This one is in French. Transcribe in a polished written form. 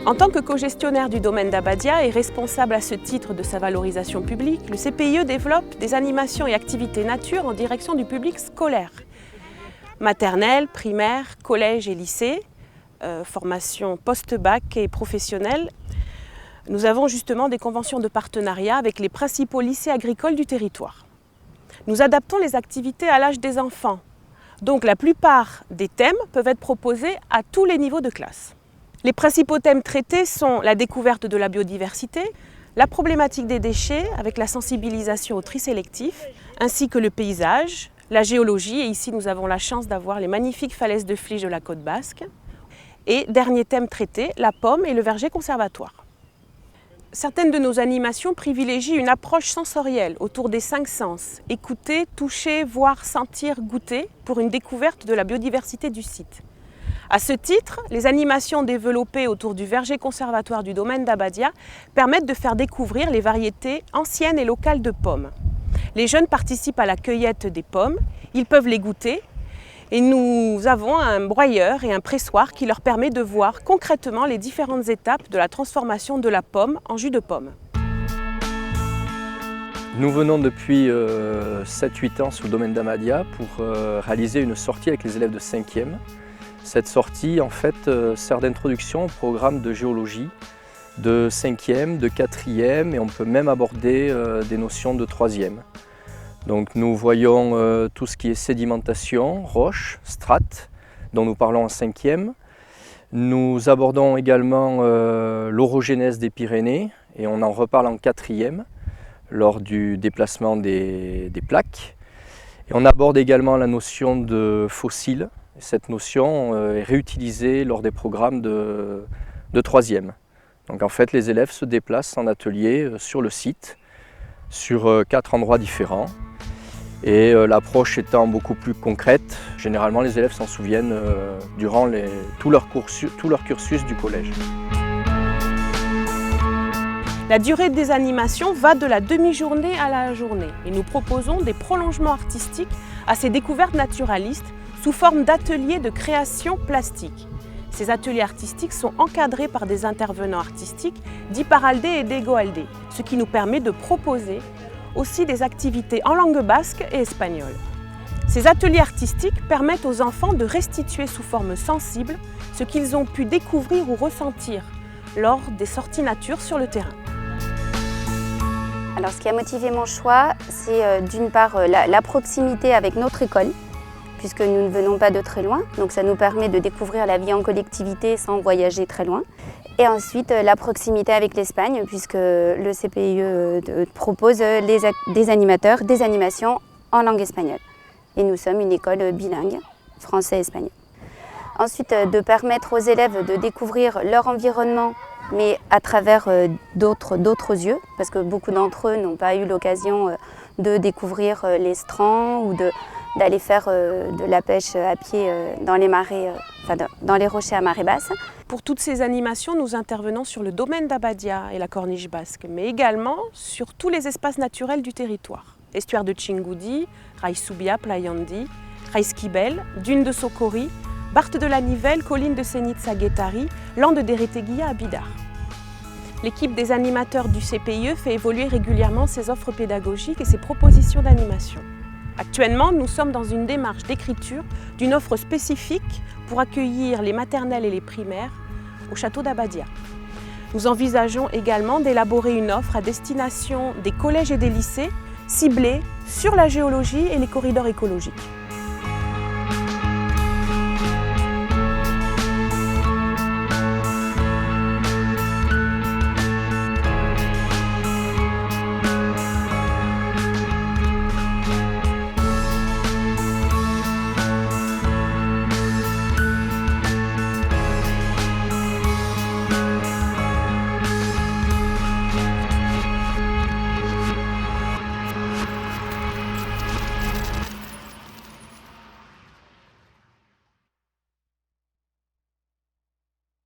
En tant que co-gestionnaire du domaine d'Abadia et responsable à ce titre de sa valorisation publique, le CPIE développe des animations et activités nature en direction du public scolaire. Maternelle, primaire, collège et lycée, formation post-bac et professionnelle. Nous avons justement des conventions de partenariat avec les principaux lycées agricoles du territoire. Nous adaptons les activités à l'âge des enfants. Donc la plupart des thèmes peuvent être proposés à tous les niveaux de classe. Les principaux thèmes traités sont la découverte de la biodiversité, la problématique des déchets avec la sensibilisation au tri sélectif, ainsi que le paysage, la géologie, et ici nous avons la chance d'avoir les magnifiques falaises de Fliche de la côte basque. Et dernier thème traité, la pomme et le verger conservatoire. Certaines de nos animations privilégient une approche sensorielle autour des 5 sens, écouter, toucher, voir, sentir, goûter, pour une découverte de la biodiversité du site. À ce titre, les animations développées autour du verger conservatoire du domaine d'Abadia permettent de faire découvrir les variétés anciennes et locales de pommes. Les jeunes participent à la cueillette des pommes, ils peuvent les goûter et nous avons un broyeur et un pressoir qui leur permet de voir concrètement les différentes étapes de la transformation de la pomme en jus de pomme. Nous venons depuis 7-8 ans sous le domaine d'Abadia pour réaliser une sortie avec les élèves de 5e. Cette sortie en fait sert d'introduction au programme de géologie de 5e, de 4e et on peut même aborder des notions de 3e. Donc nous voyons tout ce qui est sédimentation, roches, strates, dont nous parlons en 5e. Nous abordons également l'orogénèse des Pyrénées et on en reparle en 4e lors du déplacement des plaques. Et on aborde également la notion de fossiles. Cette notion est réutilisée lors des programmes de 3e. Donc en fait, les élèves se déplacent en atelier sur le site, sur 4 endroits différents. Et l'approche étant beaucoup plus concrète, généralement les élèves s'en souviennent durant tout leur cursus du collège. La durée des animations va de la demi-journée à la journée et nous proposons des prolongements artistiques à ces découvertes naturalistes sous forme d'ateliers de création plastique. Ces ateliers artistiques sont encadrés par des intervenants artistiques d'Iparralde et d'Egoalde, ce qui nous permet de proposer aussi des activités en langue basque et espagnole. Ces ateliers artistiques permettent aux enfants de restituer sous forme sensible ce qu'ils ont pu découvrir ou ressentir lors des sorties nature sur le terrain. Alors, ce qui a motivé mon choix, c'est d'une part la proximité avec notre école, puisque nous ne venons pas de très loin, donc ça nous permet de découvrir la vie en collectivité sans voyager très loin. Et ensuite la proximité avec l'Espagne, puisque le CPIE propose des animateurs, des animations en langue espagnole. Et nous sommes une école bilingue, français-espagnol. Ensuite, de permettre aux élèves de découvrir leur environnement, mais à travers d'autres yeux, parce que beaucoup d'entre eux n'ont pas eu l'occasion de découvrir les strands ou d'aller faire de la pêche à pied dans les marais, dans les rochers à marée basse. Pour toutes ces animations, nous intervenons sur le domaine d'Abadia et la corniche basque, mais également sur tous les espaces naturels du territoire. Estuaire de Txingudi, Raï-Soubia, Playandi, Raï-Skibel, Dunes de Sokori, Barthes de la Nivelle, Collines de Senitza-Guettari, Landes d'Ereteguia à Bidart. L'équipe des animateurs du CPIE fait évoluer régulièrement ses offres pédagogiques et ses propositions d'animation. Actuellement, nous sommes dans une démarche d'écriture d'une offre spécifique pour accueillir les maternelles et les primaires au château d'Abadia. Nous envisageons également d'élaborer une offre à destination des collèges et des lycées ciblée sur la géologie et les corridors écologiques.